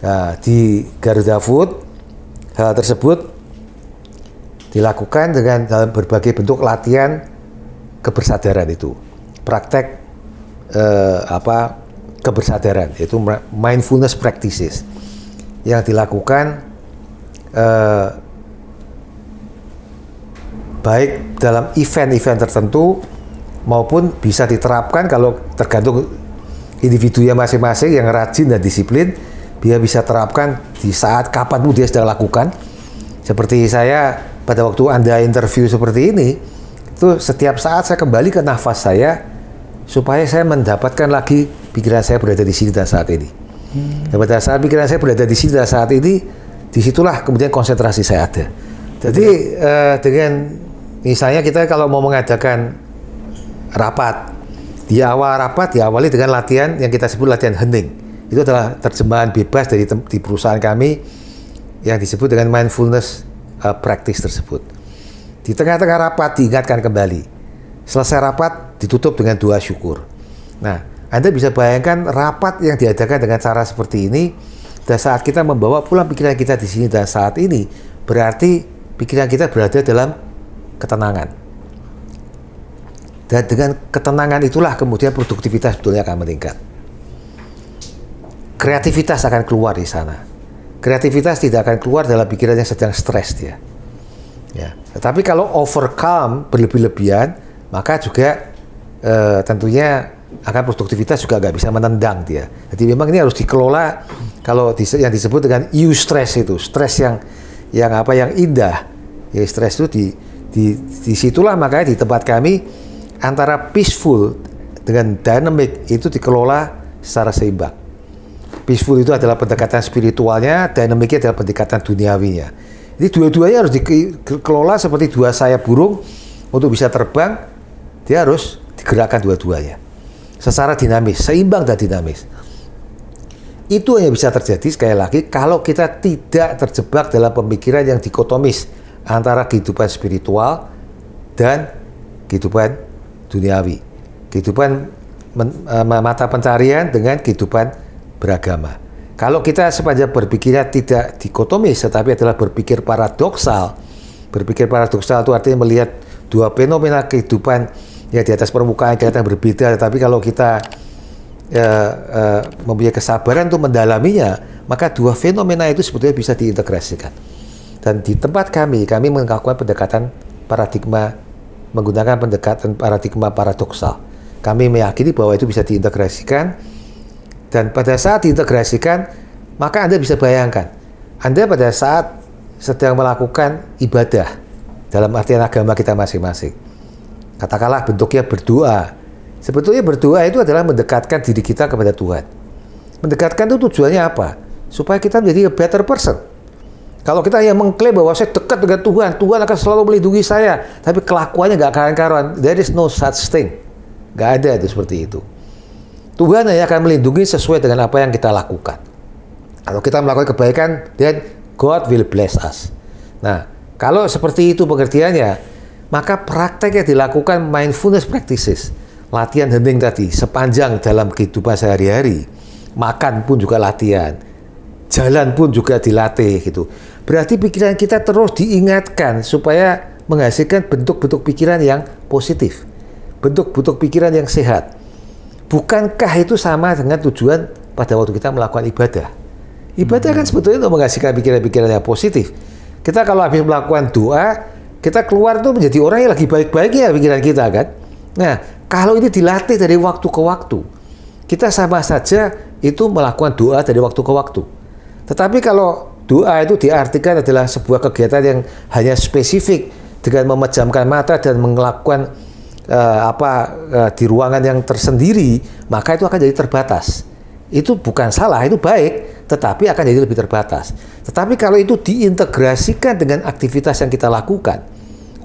Nah, di Garuda Food hal tersebut dilakukan dengan dalam berbagai bentuk latihan kebersadaran itu, praktek kebersadaran, yaitu mindfulness practices yang dilakukan baik dalam event-event tertentu maupun bisa diterapkan kalau tergantung individunya masing-masing yang rajin dan disiplin, dia bisa terapkan di saat kapanpun dia sedang lakukan. Seperti saya pada waktu Anda interview seperti ini, itu setiap saat saya kembali ke nafas saya supaya saya mendapatkan lagi pikiran saya berada di sini dan saat ini. Dan pada saat pikiran saya berada di sini dan saat ini, disitulah kemudian konsentrasi saya ada. Jadi dengan misalnya kita kalau mau mengadakan rapat, di awal rapat diawali dengan latihan yang kita sebut latihan hening. Itu adalah terjemahan bebas dari di perusahaan kami yang disebut dengan mindfulness practice tersebut. Di tengah-tengah rapat diingatkan kembali. Selesai rapat ditutup dengan doa syukur. Nah, Anda bisa bayangkan rapat yang diadakan dengan cara seperti ini, dan saat kita membawa pulang pikiran kita di sini dan saat ini, berarti pikiran kita berada dalam ketenangan. Dan dengan ketenangan itulah kemudian produktivitas sebetulnya akan meningkat. Kreativitas akan keluar di sana. Kreativitas tidak akan keluar dalam pikiran yang sedang stres dia. Ya. Tetapi kalau overcome berlebih-lebihan, maka juga tentunya akan produktivitas juga nggak bisa menendang dia. Jadi memang ini harus dikelola kalau yang disebut dengan eustress itu, stres yang indah. Ya, stres itu di situlah makanya di tempat kami antara peaceful dengan dynamic itu dikelola secara seimbang. Peaceful itu adalah pendekatan spiritualnya, dynamicnya adalah pendekatan duniawinya. Jadi dua-duanya harus dikelola seperti dua sayap burung. Untuk bisa terbang, dia harus digerakkan dua-duanya secara dinamis, seimbang dan dinamis. Itu hanya bisa terjadi sekali lagi kalau kita tidak terjebak dalam pemikiran yang dikotomis antara kehidupan spiritual dan kehidupan duniawi, kehidupan mata pencarian dengan kehidupan beragama. Kalau kita sepanjang berpikirnya tidak dikotomis, tetapi adalah berpikir paradoksal. Berpikir paradoksal itu artinya melihat dua fenomena kehidupan yang di atas permukaan kelihatan berbeda, tetapi kalau kita mempunyai kesabaran untuk mendalaminya, maka dua fenomena itu sebetulnya bisa diintegrasikan. Dan di tempat kami melakukan pendekatan paradigma, menggunakan pendekatan paradigma paradoksal. Kami meyakini bahwa itu bisa diintegrasikan, dan pada saat diintegrasikan, maka Anda bisa bayangkan, Anda pada saat sedang melakukan ibadah dalam artian agama kita masing-masing. Katakanlah bentuknya berdoa. Sebetulnya berdoa itu adalah mendekatkan diri kita kepada Tuhan. Mendekatkan itu tujuannya apa? Supaya kita menjadi a better person. Kalau kita yang mengklaim bahwa saya dekat dengan Tuhan, Tuhan akan selalu melindungi saya, tapi kelakuannya nggak karuan-karuan, there is no such thing. Nggak ada itu seperti itu. Tuhan hanya akan melindungi sesuai dengan apa yang kita lakukan. Kalau kita melakukan kebaikan, then God will bless us. Nah, kalau seperti itu pengertiannya, maka praktek yang dilakukan mindfulness practices, latihan hening tadi, sepanjang dalam kehidupan sehari-hari, makan pun juga latihan, jalan pun juga dilatih gitu. Berarti pikiran kita terus diingatkan supaya menghasilkan bentuk-bentuk pikiran yang positif, bentuk-bentuk pikiran yang sehat. Bukankah itu sama dengan tujuan pada waktu kita melakukan ibadah? Ibadah kan sebetulnya untuk menghasilkan pikiran-pikiran yang positif. Kita kalau habis melakukan doa, kita keluar tuh menjadi orang yang lagi baik-baiknya pikiran kita kan. Nah, kalau ini dilatih dari waktu ke waktu, kita sama saja itu melakukan doa dari waktu ke waktu. Tetapi kalau doa itu diartikan adalah sebuah kegiatan yang hanya spesifik dengan memejamkan mata dan melakukan di ruangan yang tersendiri, maka itu akan jadi terbatas. Itu bukan salah, itu baik, tetapi akan jadi lebih terbatas. Tetapi kalau itu diintegrasikan dengan aktivitas yang kita lakukan,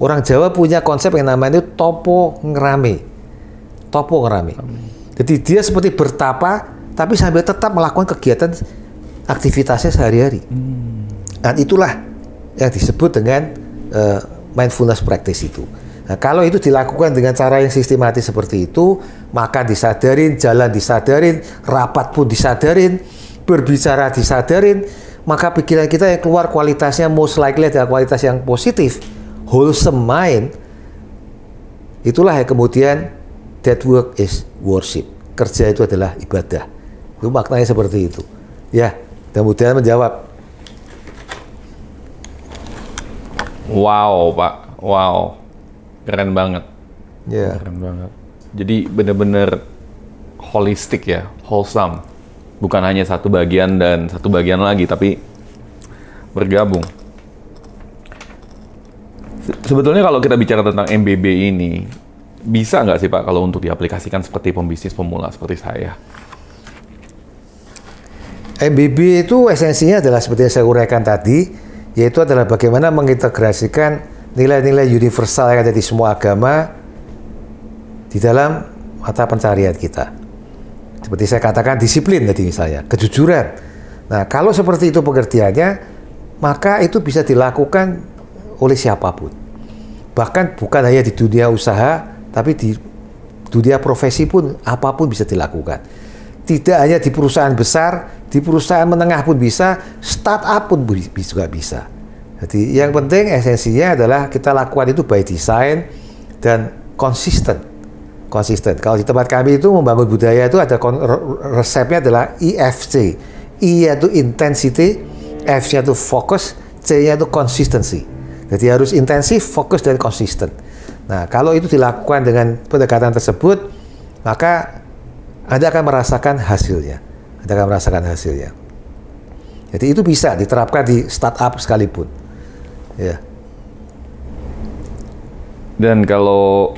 orang Jawa punya konsep yang namanya topo ngerame. Topo ngerame. Jadi dia seperti bertapa, tapi sambil tetap melakukan kegiatan aktivitasnya sehari-hari. Dan itulah yang disebut dengan mindfulness practice itu. Nah, kalau itu dilakukan dengan cara yang sistematis seperti itu, maka disadarin, jalan disadarin, rapat pun disadarin, berbicara disadarin, maka pikiran kita yang keluar kualitasnya most likely adalah kualitas yang positif, wholesome mind. Itulah yang kemudian that work is worship. Kerja itu adalah ibadah. Itu maknanya seperti itu. Ya, mudah-mudahan menjawab. Wow, Pak. Wow. Keren banget. Ya. Keren banget. Jadi benar-benar holistik ya, wholesome. Bukan hanya satu bagian dan satu bagian lagi, tapi bergabung. Sebetulnya kalau kita bicara tentang MBB ini, bisa nggak sih Pak kalau untuk diaplikasikan seperti pembisnis pemula seperti saya? MBB itu esensinya adalah seperti yang saya uraikan tadi, yaitu adalah bagaimana mengintegrasikan nilai-nilai universal yang ada di semua agama di dalam mata pencarian kita. Seperti saya katakan disiplin tadi misalnya, kejujuran. Nah, kalau seperti itu pengertiannya, maka itu bisa dilakukan oleh siapapun. Bahkan bukan hanya di dunia usaha, tapi di dunia profesi pun apapun bisa dilakukan. Tidak hanya di perusahaan besar, di perusahaan menengah pun bisa, startup pun juga bisa. Jadi yang penting esensinya adalah kita lakukan itu by design dan konsisten. Kalau di tempat kami itu membangun budaya itu ada resepnya adalah IFC. I yaitu intensity, F-nya itu focus, C-nya itu consistency. Jadi harus intensif, fokus, dan konsisten. Nah, kalau itu dilakukan dengan pendekatan tersebut, maka Anda akan merasakan hasilnya. Jadi itu bisa diterapkan di startup sekalipun. Ya. Dan kalau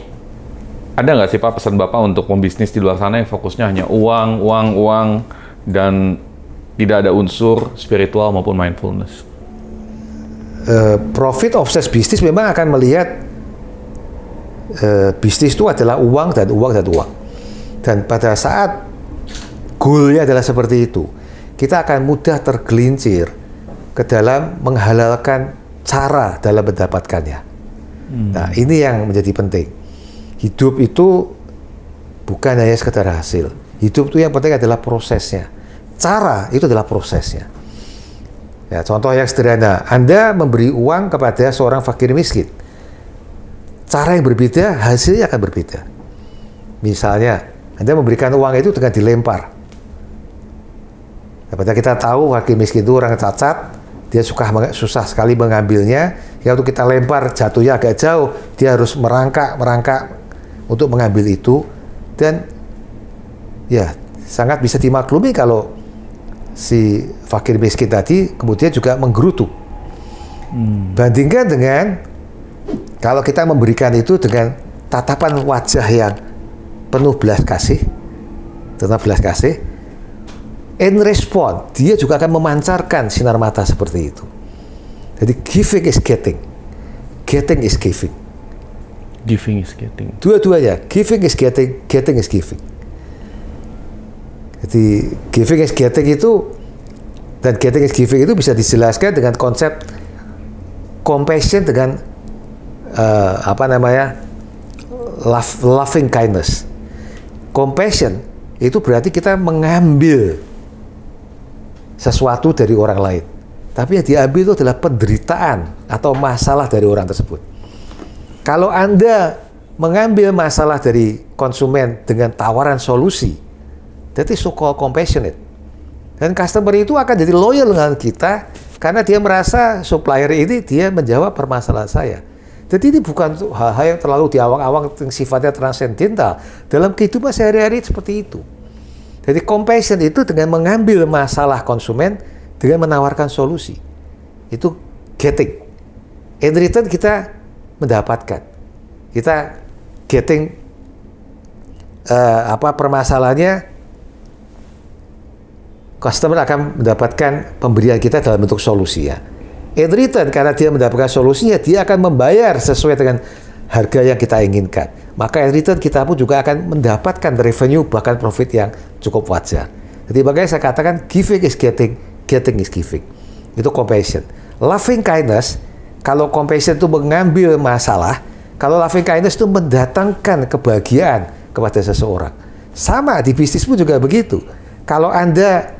ada nggak sih Pak pesan Bapak untuk pembisnis di luar sana yang fokusnya hanya uang, dan tidak ada unsur spiritual maupun mindfulness? Profit obsessed bisnis memang akan melihat bisnis itu adalah uang dan uang. Dan pada saat goalnya adalah seperti itu, kita akan mudah tergelincir ke dalam menghalalkan cara dalam mendapatkannya. Nah, ini yang menjadi penting. Hidup itu bukan hanya sekedar hasil. Hidup itu yang penting adalah prosesnya. Cara itu adalah prosesnya. Ya, contoh yang sederhana, Anda memberi uang kepada seorang fakir miskin. Cara yang berbeda, hasilnya akan berbeda. Misalnya, Anda memberikan uang itu dengan dilempar. Daripada kita tahu fakir miskin itu orang cacat, dia susah sekali mengambilnya. Ya, waktu kita lempar jatuhnya agak jauh, dia harus merangkak untuk mengambil itu. Dan ya sangat bisa dimaklumi kalau si fakir miskin tadi kemudian juga menggerutu. Bandingkan dengan kalau kita memberikan itu dengan tatapan wajah yang penuh belas kasih, tentang belas kasih, in response, dia juga akan memancarkan sinar mata seperti itu. Jadi giving is getting, getting is giving. Giving is getting. Dua-duanya, giving is getting, getting is giving. Jadi giving is getting itu dan getting is giving itu bisa dijelaskan dengan konsep compassion dengan loving kindness. Compassion itu berarti kita mengambil sesuatu dari orang lain, tapi yang diambil itu adalah penderitaan atau masalah dari orang tersebut. Kalau Anda mengambil masalah dari konsumen dengan tawaran solusi, that is so-called compassionate. Dan customer itu akan jadi loyal dengan kita karena dia merasa supplier ini dia menjawab permasalahan saya. Jadi ini bukan hal-hal yang terlalu diawang-awang yang sifatnya transendental. Dalam kehidupan sehari-hari seperti itu. Jadi compassion itu dengan mengambil masalah konsumen dengan menawarkan solusi. Itu getting. In return kita mendapatkan. Kita getting permasalahannya, customer akan mendapatkan pemberian kita dalam bentuk solusi ya. In return karena dia mendapatkan solusinya, dia akan membayar sesuai dengan harga yang kita inginkan. Maka in return kita pun juga akan mendapatkan revenue bahkan profit yang cukup wajar. Jadi makanya saya katakan giving is getting, getting is giving. Itu compassion. Loving kindness, kalau compassion itu mengambil masalah, kalau loving kindness itu mendatangkan kebahagiaan kepada seseorang. Sama di bisnis pun juga begitu. Kalau Anda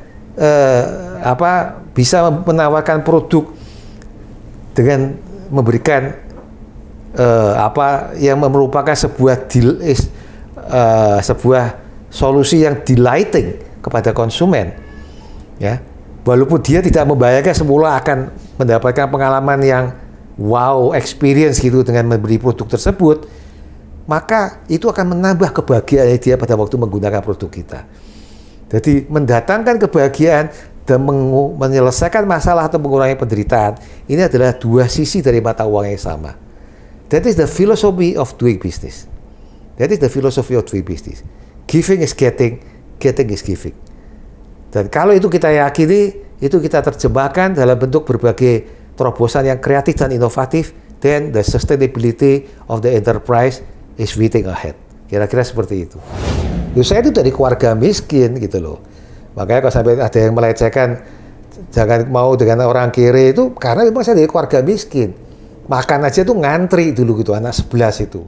bisa menawarkan produk dengan memberikan yang merupakan sebuah sebuah solusi yang delighting kepada konsumen, ya, walaupun dia tidak membayarkan, semula akan mendapatkan pengalaman yang wow experience gitu dengan membeli produk tersebut, maka itu akan menambah kebahagiaan dia pada waktu menggunakan produk kita. Jadi mendatangkan kebahagiaan dan menyelesaikan masalah atau mengurangi penderitaan, ini adalah dua sisi dari mata uang yang sama. That is the philosophy of doing business. That is the philosophy of doing business. Giving is getting, getting is giving. Dan kalau itu kita yakini, itu kita terjemahkan dalam bentuk berbagai terobosan yang kreatif dan inovatif, then the sustainability of the enterprise is waiting ahead. Kira-kira seperti itu. Saya itu dari keluarga miskin gitu loh. Makanya kalau sampai ada yang melecehkan jangan mau dengan orang kiri itu karena memang saya dari keluarga miskin. Makan aja tuh ngantri dulu gitu, anak 11 itu.